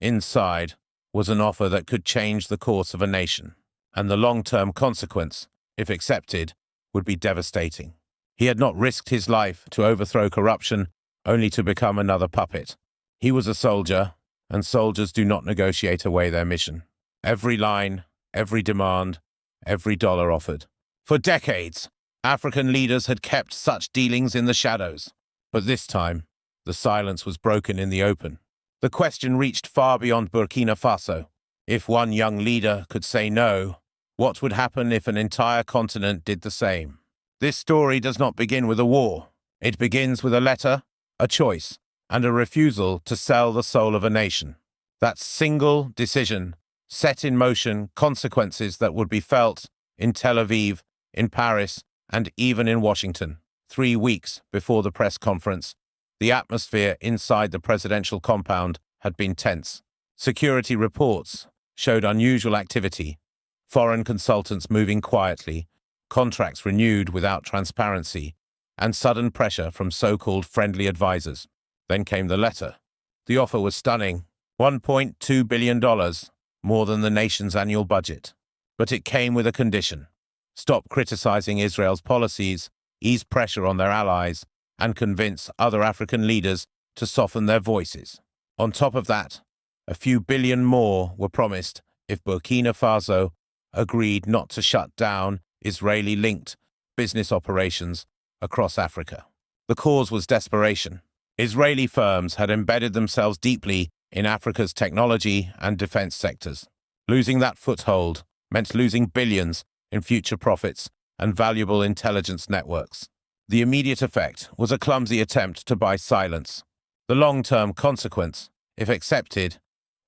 Inside was an offer that could change the course of a nation, and the long-term consequence, if accepted, would be devastating. He had not risked his life to overthrow corruption, only to become another puppet. He was a soldier, and soldiers do not negotiate away their mission. Every line, every demand, every dollar offered. For decades, African leaders had kept such dealings in the shadows. But this time, the silence was broken in the open. The question reached far beyond Burkina Faso. If one young leader could say no, what would happen if an entire continent did the same? This story does not begin with a war. It begins with a letter, a choice, and a refusal to sell the soul of a nation. That single decision set in motion consequences that would be felt in Tel Aviv, in Paris, and even in Washington. 3 weeks before the press conference, the atmosphere inside the presidential compound had been tense. Security reports showed unusual activity, foreign consultants moving quietly, contracts renewed without transparency, and sudden pressure from so-called friendly advisors. Then came the letter. The offer was stunning, $1.2 billion, more than the nation's annual budget. But it came with a condition. Stop criticizing Israel's policies, ease pressure on their allies, and convince other African leaders to soften their voices. On top of that, a few billion more were promised if Burkina Faso agreed not to shut down Israeli-linked business operations across Africa. The cause was desperation. Israeli firms had embedded themselves deeply in Africa's technology and defense sectors. Losing that foothold meant losing billions in future profits and valuable intelligence networks. The immediate effect was a clumsy attempt to buy silence. The long-term consequence, if accepted,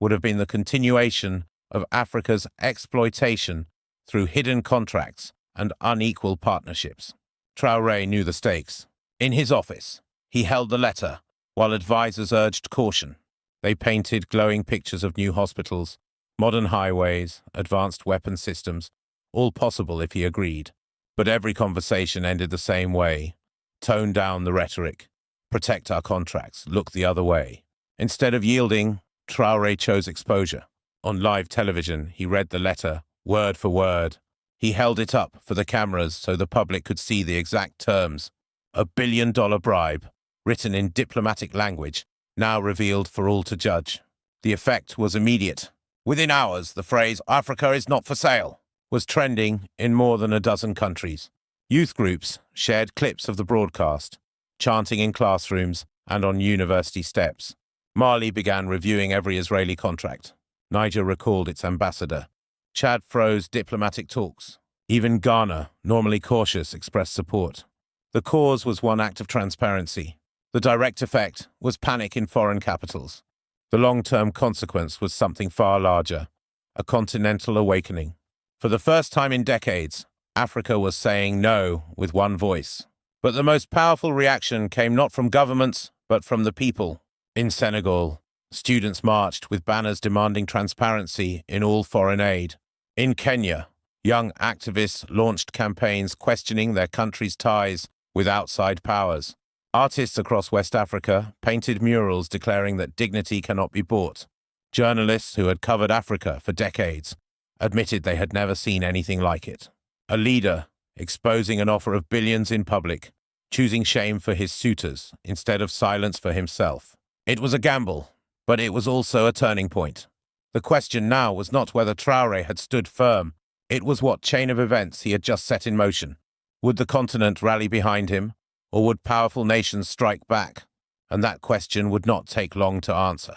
would have been the continuation of Africa's exploitation through hidden contracts and unequal partnerships. Traore knew the stakes. In his office, he held the letter, while advisors urged caution. They painted glowing pictures of new hospitals, modern highways, advanced weapon systems, all possible if he agreed. But every conversation ended the same way. Tone down the rhetoric. Protect our contracts. Look the other way. Instead of yielding, Traore chose exposure. On live television, he read the letter, word for word. He held it up for the cameras so the public could see the exact terms. $1 billion bribe, written in diplomatic language, now revealed for all to judge. The effect was immediate. Within hours, the phrase, "Africa is not for sale," was trending in more than a dozen countries. Youth groups shared clips of the broadcast, chanting in classrooms and on university steps. Mali began reviewing every Israeli contract. Niger recalled its ambassador. Chad froze diplomatic talks. Even Ghana, normally cautious, expressed support. The cause was one act of transparency. The direct effect was panic in foreign capitals. The long-term consequence was something far larger, a continental awakening. For the first time in decades, Africa was saying no with one voice. But the most powerful reaction came not from governments, but from the people. In Senegal, students marched with banners demanding transparency in all foreign aid. In Kenya, young activists launched campaigns questioning their country's ties with outside powers. Artists across West Africa painted murals declaring that dignity cannot be bought. Journalists who had covered Africa for decades admitted they had never seen anything like it. A leader exposing an offer of billions in public, choosing shame for his suitors instead of silence for himself. It was a gamble, but it was also a turning point. The question now was not whether Traore had stood firm. It was what chain of events he had just set in motion. Would the continent rally behind him, or would powerful nations strike back? And that question would not take long to answer.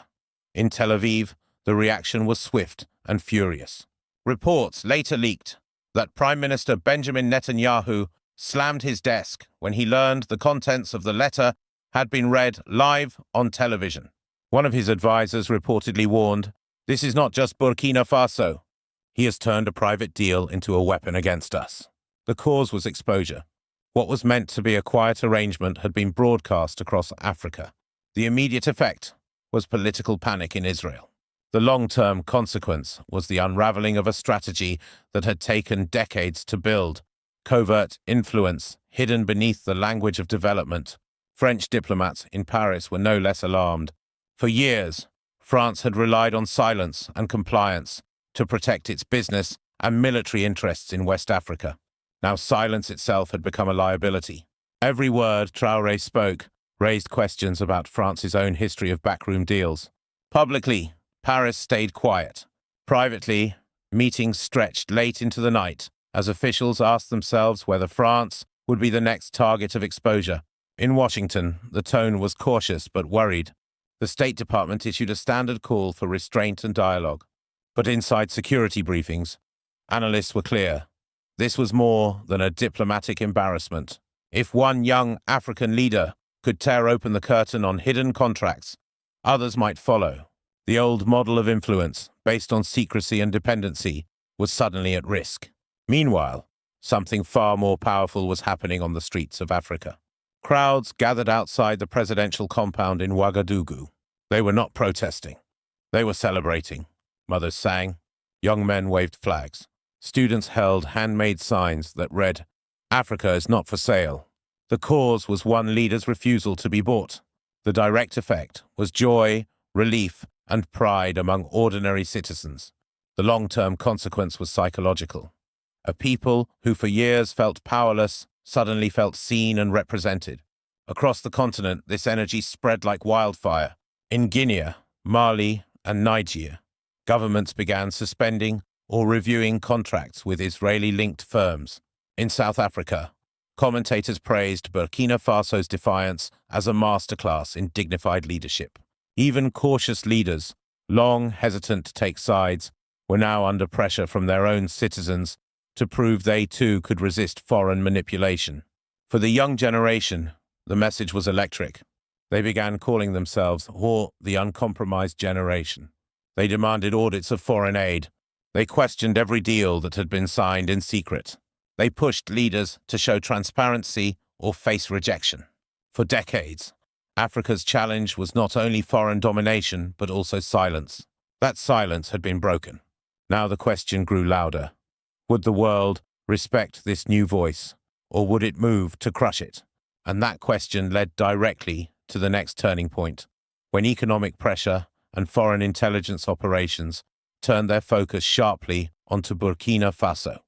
In Tel Aviv, the reaction was swift and furious. Reports later leaked that Prime Minister Benjamin Netanyahu slammed his desk when he learned the contents of the letter had been read live on television. One of his advisors reportedly warned, "This is not just Burkina Faso. He has turned a private deal into a weapon against us." The cause was exposure. What was meant to be a quiet arrangement had been broadcast across Africa. The immediate effect was political panic in Israel. The long-term consequence was the unraveling of a strategy that had taken decades to build. Covert influence hidden beneath the language of development. French diplomats in Paris were no less alarmed. For years, France had relied on silence and compliance to protect its business and military interests in West Africa. Now silence itself had become a liability. Every word Traoré spoke raised questions about France's own history of backroom deals. Publicly, Paris stayed quiet. Privately, meetings stretched late into the night as officials asked themselves whether France would be the next target of exposure. In Washington, the tone was cautious but worried. The State Department issued a standard call for restraint and dialogue. But inside security briefings, analysts were clear. This was more than a diplomatic embarrassment. If one young African leader could tear open the curtain on hidden contracts, others might follow. The old model of influence, based on secrecy and dependency, was suddenly at risk. Meanwhile, something far more powerful was happening on the streets of Africa. Crowds gathered outside the presidential compound in Ouagadougou. They were not protesting. They were celebrating. Mothers sang. Young men waved flags. Students held handmade signs that read, "Africa is not for sale." The cause was one leader's refusal to be bought. The direct effect was joy, relief, and pride among ordinary citizens. The long-term consequence was psychological. A people who for years felt powerless suddenly felt seen and represented. Across the continent, this energy spread like wildfire. In Guinea, Mali, and Niger, governments began suspending or reviewing contracts with Israeli-linked firms. In South Africa, commentators praised Burkina Faso's defiance as a masterclass in dignified leadership. Even cautious leaders, long hesitant to take sides, were now under pressure from their own citizens to prove they too could resist foreign manipulation. For the young generation, the message was electric. They began calling themselves the uncompromised generation. They demanded audits of foreign aid. They questioned every deal that had been signed in secret. They pushed leaders to show transparency or face rejection. For decades, Africa's challenge was not only foreign domination, but also silence. That silence had been broken. Now the question grew louder. Would the world respect this new voice, or would it move to crush it? And that question led directly to the next turning point, when economic pressure and foreign intelligence operations turned their focus sharply onto Burkina Faso.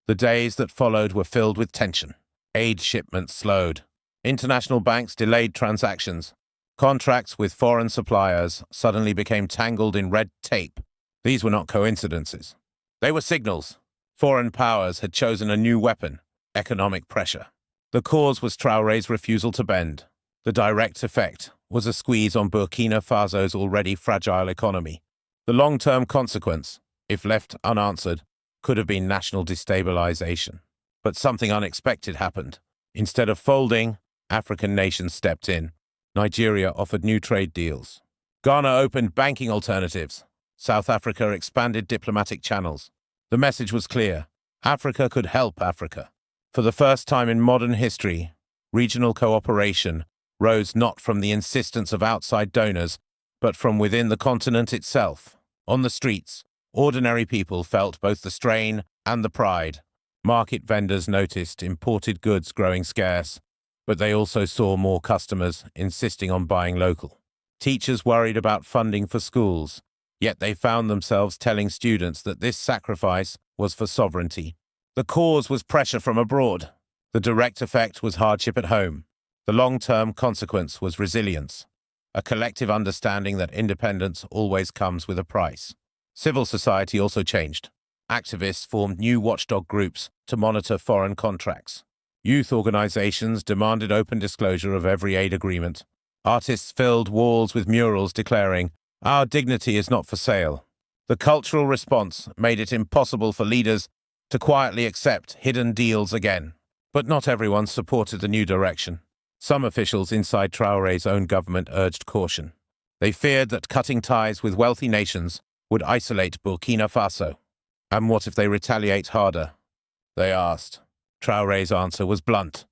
The days that followed were filled with tension. Aid shipments slowed. International banks delayed transactions. Contracts with foreign suppliers suddenly became tangled in red tape. These were not coincidences. They were signals. Foreign powers had chosen a new weapon, economic pressure. The cause was Traoré's refusal to bend. The direct effect was a squeeze on Burkina Faso's already fragile economy. The long-term consequence, if left unanswered, could have been national destabilization. But something unexpected happened. Instead of folding, African nations stepped in. Nigeria offered new trade deals. Ghana opened banking alternatives. South Africa expanded diplomatic channels. The message was clear. Africa could help Africa. For the first time in modern history, regional cooperation rose not from the insistence of outside donors, but from within the continent itself. On the streets, ordinary people felt both the strain and the pride. Market vendors noticed imported goods growing scarce, but they also saw more customers insisting on buying local. Teachers worried about funding for schools, yet they found themselves telling students that this sacrifice was for sovereignty. The cause was pressure from abroad. The direct effect was hardship at home. The long-term consequence was resilience, a collective understanding that independence always comes with a price. Civil society also changed. Activists formed new watchdog groups to monitor foreign contracts. Youth organizations demanded open disclosure of every aid agreement. Artists filled walls with murals declaring, "Our dignity is not for sale." The cultural response made it impossible for leaders to quietly accept hidden deals again. But not everyone supported the new direction. Some officials inside Traoré's own government urged caution. They feared that cutting ties with wealthy nations would isolate Burkina Faso. And what if they retaliate harder? They asked. Traoré's answer was blunt.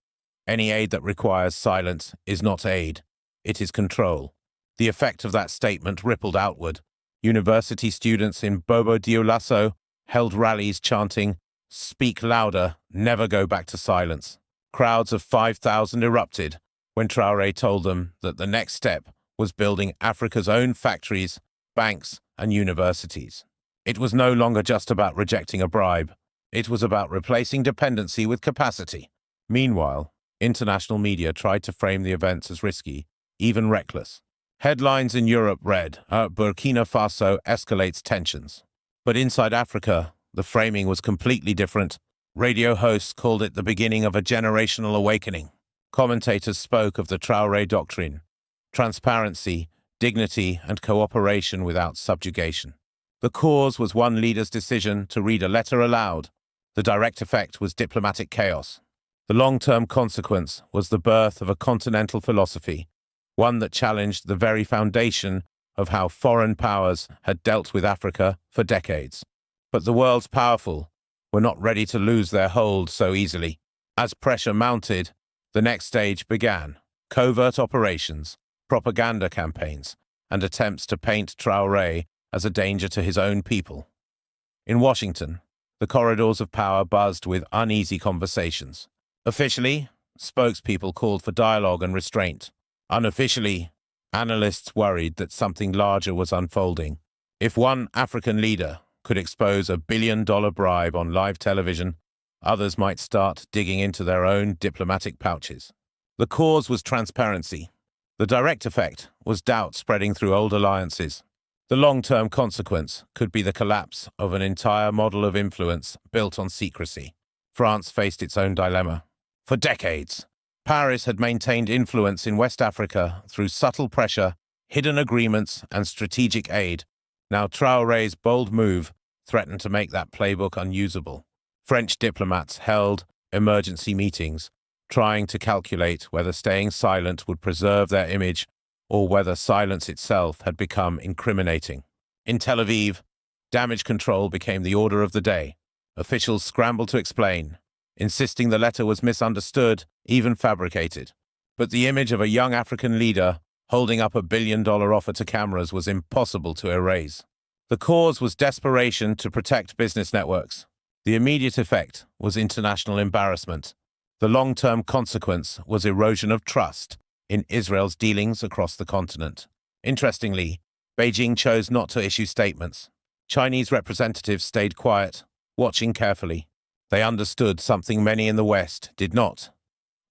Any aid that requires silence is not aid. It is control. The effect of that statement rippled outward. University students in Bobo Dioulasso held rallies chanting, "Speak louder, never go back to silence." Crowds of 5,000 erupted when Traoré told them that the next step was building Africa's own factories banks, and universities. It was no longer just about rejecting a bribe. It was about replacing dependency with capacity. Meanwhile, international media tried to frame the events as risky, even reckless. Headlines in Europe read, Burkina Faso escalates tensions. But inside Africa, the framing was completely different. Radio hosts called it the beginning of a generational awakening. Commentators spoke of the Traore doctrine: transparency, dignity, and cooperation without subjugation. The cause was one leader's decision to read a letter aloud. The direct effect was diplomatic chaos. The long-term consequence was the birth of a continental philosophy, one that challenged the very foundation of how foreign powers had dealt with Africa for decades. But the world's powerful were not ready to lose their hold so easily. As pressure mounted, the next stage began: covert operations, propaganda campaigns, and attempts to paint Traoré as a danger to his own people. In Washington, the corridors of power buzzed with uneasy conversations. Officially, spokespeople called for dialogue and restraint. Unofficially, analysts worried that something larger was unfolding. If one African leader could expose a billion-dollar bribe on live television, others might start digging into their own diplomatic pouches. The cause was transparency. The direct effect was doubt spreading through old alliances. The long-term consequence could be the collapse of an entire model of influence built on secrecy. France faced its own dilemma. For decades, Paris had maintained influence in West Africa through subtle pressure, hidden agreements, and strategic aid. Now Traoré's bold move threatened to make that playbook unusable. French diplomats held emergency meetings, trying to calculate whether staying silent would preserve their image or whether silence itself had become incriminating. In Tel Aviv, damage control became the order of the day. Officials scrambled to explain, insisting the letter was misunderstood, even fabricated. But the image of a young African leader holding up a billion-dollar offer to cameras was impossible to erase. The cause was desperation to protect business networks. The immediate effect was international embarrassment. The long-term consequence was erosion of trust in Israel's dealings across the continent. Interestingly, Beijing chose not to issue statements. Chinese representatives stayed quiet, watching carefully. They understood something many in the West did not.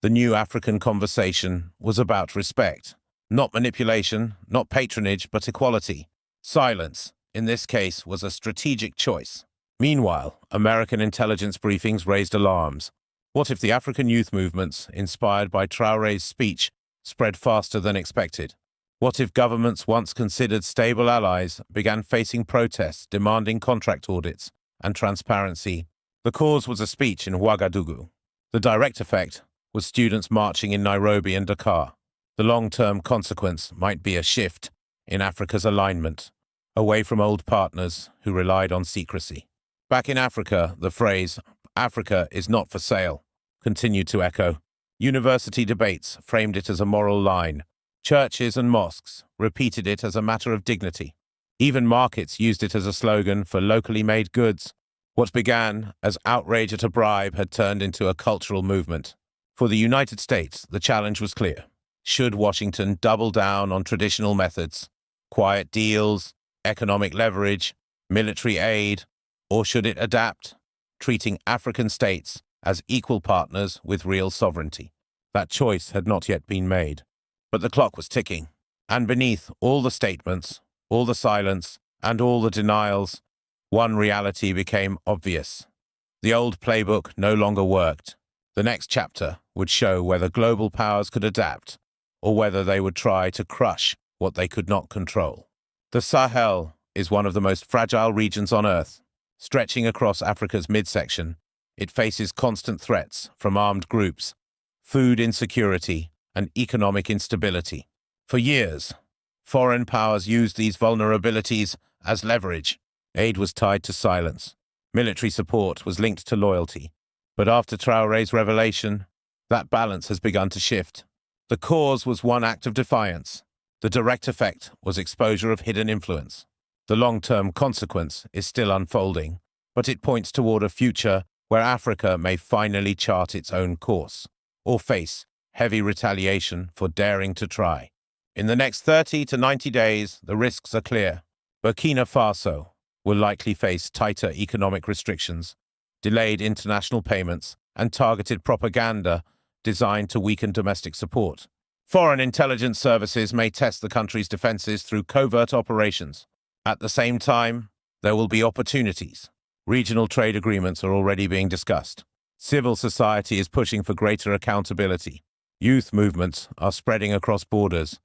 The new African conversation was about respect. Not manipulation, not patronage, but equality. Silence, in this case, was a strategic choice. Meanwhile, American intelligence briefings raised alarms. What if the African youth movements, inspired by Traoré's speech, spread faster than expected? What if governments once considered stable allies began facing protests demanding contract audits and transparency? The cause was a speech in Ouagadougou. The direct effect was students marching in Nairobi and Dakar. The long-term consequence might be a shift in Africa's alignment, away from old partners who relied on secrecy. Back in Africa, the phrase, "Africa is not for sale," continued to echo. University debates framed it as a moral line. Churches and mosques repeated it as a matter of dignity. Even markets used it as a slogan for locally made goods. What began as outrage at a bribe had turned into a cultural movement. For the United States, the challenge was clear. Should Washington double down on traditional methods, quiet deals, economic leverage, military aid, or should it adapt, treating African states as equal partners with real sovereignty? That choice had not yet been made. But the clock was ticking, and beneath all the statements, all the silence, and all the denials, one reality became obvious. The old playbook no longer worked. The next chapter would show whether global powers could adapt, or whether they would try to crush what they could not control. The Sahel is one of the most fragile regions on Earth. Stretching across Africa's midsection, it faces constant threats from armed groups, food insecurity, and economic instability. For years, foreign powers used these vulnerabilities as leverage. Aid was tied to silence. Military support was linked to loyalty. But after Traoré's revelation, that balance has begun to shift. The cause was one act of defiance. The direct effect was exposure of hidden influence. The long-term consequence is still unfolding, but it points toward a future where Africa may finally chart its own course, or face heavy retaliation for daring to try. In the next 30 to 90 days, the risks are clear. Burkina Faso will likely face tighter economic restrictions, delayed international payments, and targeted propaganda designed to weaken domestic support. Foreign intelligence services may test the country's defenses through covert operations. At the same time, there will be opportunities. Regional trade agreements are already being discussed. Civil society is pushing for greater accountability. Youth movements are spreading across borders,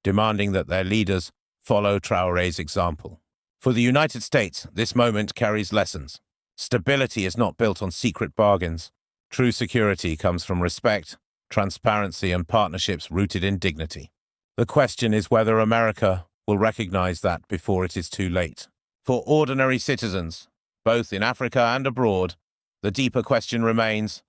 demanding that their leaders follow Traoré's example. For the United States, this moment carries lessons. Stability is not built on secret bargains. True security comes from respect, transparency, and partnerships rooted in dignity. The question is whether America will recognize that before it is too late. For ordinary citizens, both in Africa and abroad, the deeper question remains,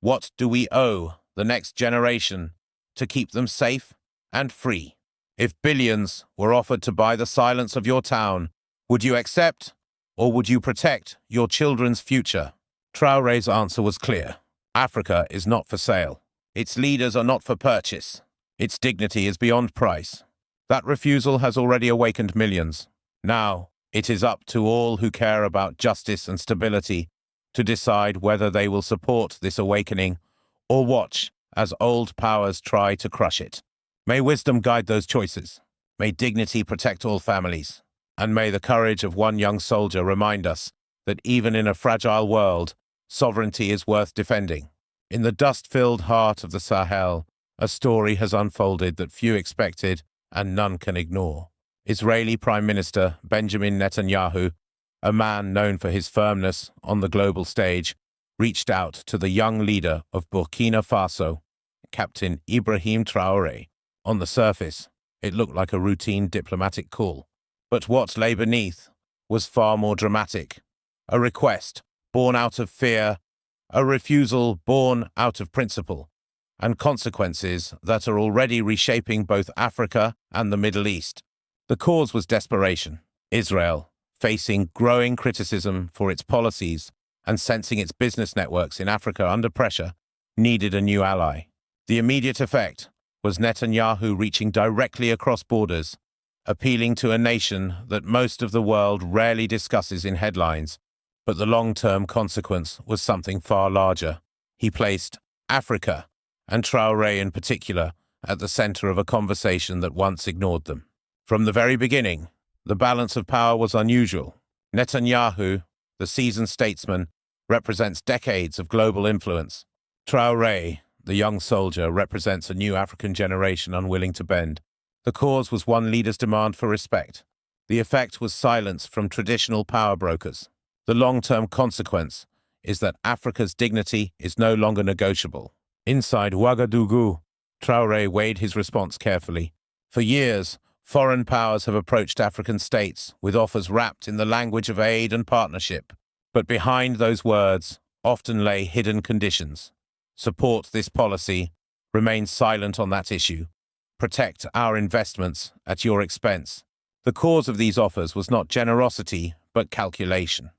what do we owe the next generation to keep them safe and free? If billions were offered to buy the silence of your town, would you accept, or would you protect your children's future? Traoré's answer was clear. Africa is not for sale. Its leaders are not for purchase. Its dignity is beyond price. That refusal has already awakened millions. Now, it is up to all who care about justice and stability to decide whether they will support this awakening or watch as old powers try to crush it. May wisdom guide those choices. May dignity protect all families. And may the courage of one young soldier remind us that even in a fragile world, sovereignty is worth defending. In the dust-filled heart of the Sahel, a story has unfolded that few expected and none can ignore. Israeli Prime Minister Benjamin Netanyahu, a man known for his firmness on the global stage, reached out to the young leader of Burkina Faso, Captain Ibrahim Traoré. On the surface, it looked like a routine diplomatic call. But what lay beneath was far more dramatic. A request born out of fear, a refusal born out of principle, and consequences that are already reshaping both Africa and the Middle East. The cause was desperation. Israel, facing growing criticism for its policies and sensing its business networks in Africa under pressure, needed a new ally. The immediate effect was Netanyahu reaching directly across borders, appealing to a nation that most of the world rarely discusses in headlines, but the long-term consequence was something far larger. He placed Africa, and Traoré in particular, at the center of a conversation that once ignored them. From the very beginning, the balance of power was unusual. Netanyahu, the seasoned statesman, represents decades of global influence. Traoré, the young soldier, represents a new African generation unwilling to bend. The cause was one leader's demand for respect. The effect was silence from traditional power brokers. The long-term consequence is that Africa's dignity is no longer negotiable. Inside Ouagadougou, Traoré weighed his response carefully. For years, foreign powers have approached African states with offers wrapped in the language of aid and partnership. But behind those words often lay hidden conditions. Support this policy, remain silent on that issue. Protect our investments at your expense. The cause of these offers was not generosity, but calculation.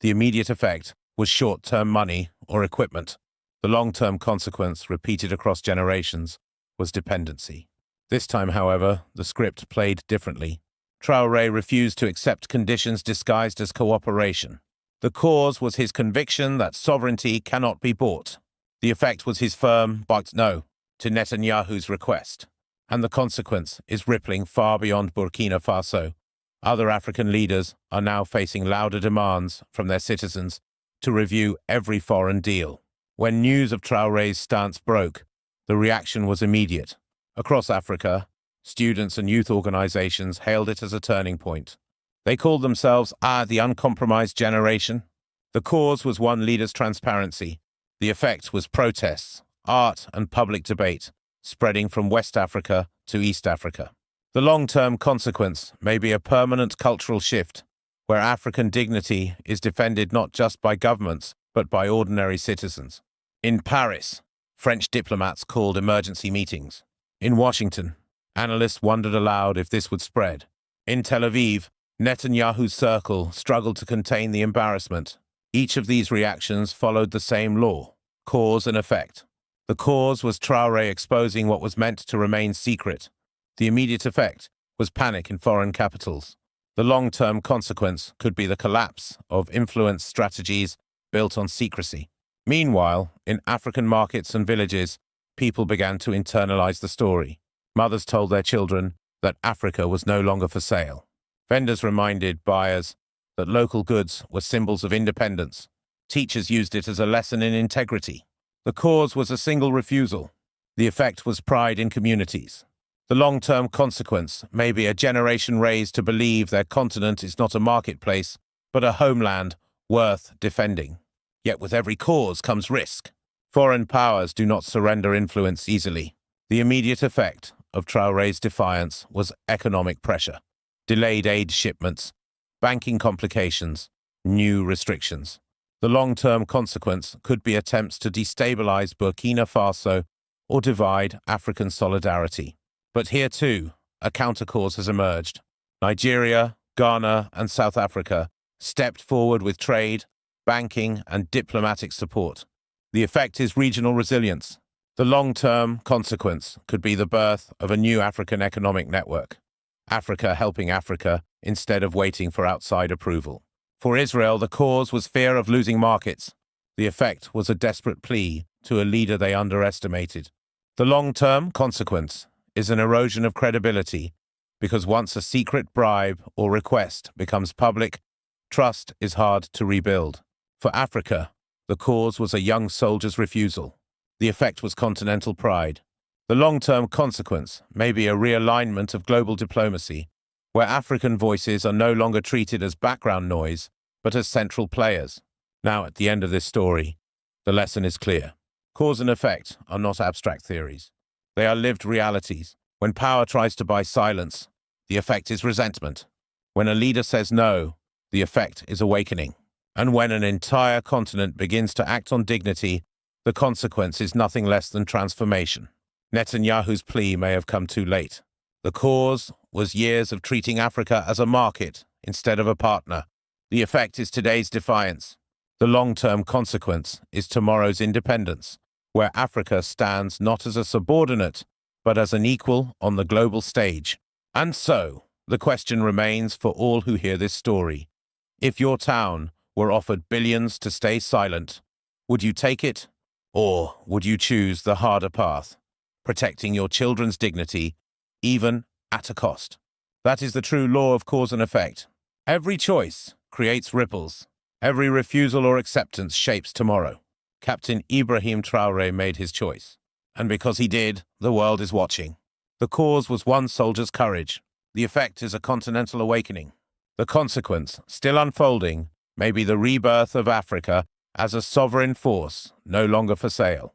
The immediate effect was short-term money or equipment. The long-term consequence, repeated across generations, was dependency. This time, however, the script played differently. Traoré refused to accept conditions disguised as cooperation. The cause was his conviction that sovereignty cannot be bought. The effect was his firm but no to Netanyahu's request. And the consequence is rippling far beyond Burkina Faso. Other African leaders are now facing louder demands from their citizens to review every foreign deal. When news of Traoré's stance broke, the reaction was immediate. Across Africa, students and youth organizations hailed it as a turning point. They called themselves the uncompromised generation. The cause was one leader's transparency. The effect was protests, art, and public debate, spreading from West Africa to East Africa. The long-term consequence may be a permanent cultural shift, where African dignity is defended not just by governments, but by ordinary citizens. In Paris, French diplomats called emergency meetings. In Washington, analysts wondered aloud if this would spread. In Tel Aviv, Netanyahu's circle struggled to contain the embarrassment. Each of these reactions followed the same law: cause and effect. The cause was Traoré exposing what was meant to remain secret. The immediate effect was panic in foreign capitals. The long-term consequence could be the collapse of influence strategies built on secrecy. Meanwhile, in African markets and villages, people began to internalize the story. Mothers told their children that Africa was no longer for sale. Vendors reminded buyers that local goods were symbols of independence. Teachers used it as a lesson in integrity. The cause was a single refusal. The effect was pride in communities. The long-term consequence may be a generation raised to believe their continent is not a marketplace, but a homeland worth defending. Yet with every cause comes risk. Foreign powers do not surrender influence easily. The immediate effect of Traoré's defiance was economic pressure, delayed aid shipments, banking complications, new restrictions. The long-term consequence could be attempts to destabilize Burkina Faso or divide African solidarity. But here too, a counter-cause has emerged. Nigeria, Ghana, and South Africa stepped forward with trade, banking, and diplomatic support. The effect is regional resilience. The long-term consequence could be the birth of a new African economic network. Africa helping Africa instead of waiting for outside approval. For Israel, the cause was fear of losing markets. The effect was a desperate plea to a leader they underestimated. The long-term consequence is an erosion of credibility, because once a secret bribe or request becomes public, trust is hard to rebuild. For Africa, the cause was a young soldier's refusal. The effect was continental pride. The long-term consequence may be a realignment of global diplomacy, where African voices are no longer treated as background noise, but as central players. Now, at the end of this story, the lesson is clear. Cause and effect are not abstract theories. They are lived realities. When power tries to buy silence, the effect is resentment. When a leader says no, the effect is awakening. And when an entire continent begins to act on dignity, the consequence is nothing less than transformation. Netanyahu's plea may have come too late. The cause was years of treating Africa as a market instead of a partner. The effect is today's defiance. The long-term consequence is tomorrow's independence, where Africa stands not as a subordinate, but as an equal on the global stage. And so, the question remains for all who hear this story. If your town were offered billions to stay silent, would you take it? Or would you choose the harder path, protecting your children's dignity, even at a cost? That is the true law of cause and effect. Every choice creates ripples. Every refusal or acceptance shapes tomorrow. Captain Ibrahim Traoré made his choice. And because he did, the world is watching. The cause was one soldier's courage. The effect is a continental awakening. The consequence, still unfolding, may be the rebirth of Africa as a sovereign force no longer for sale.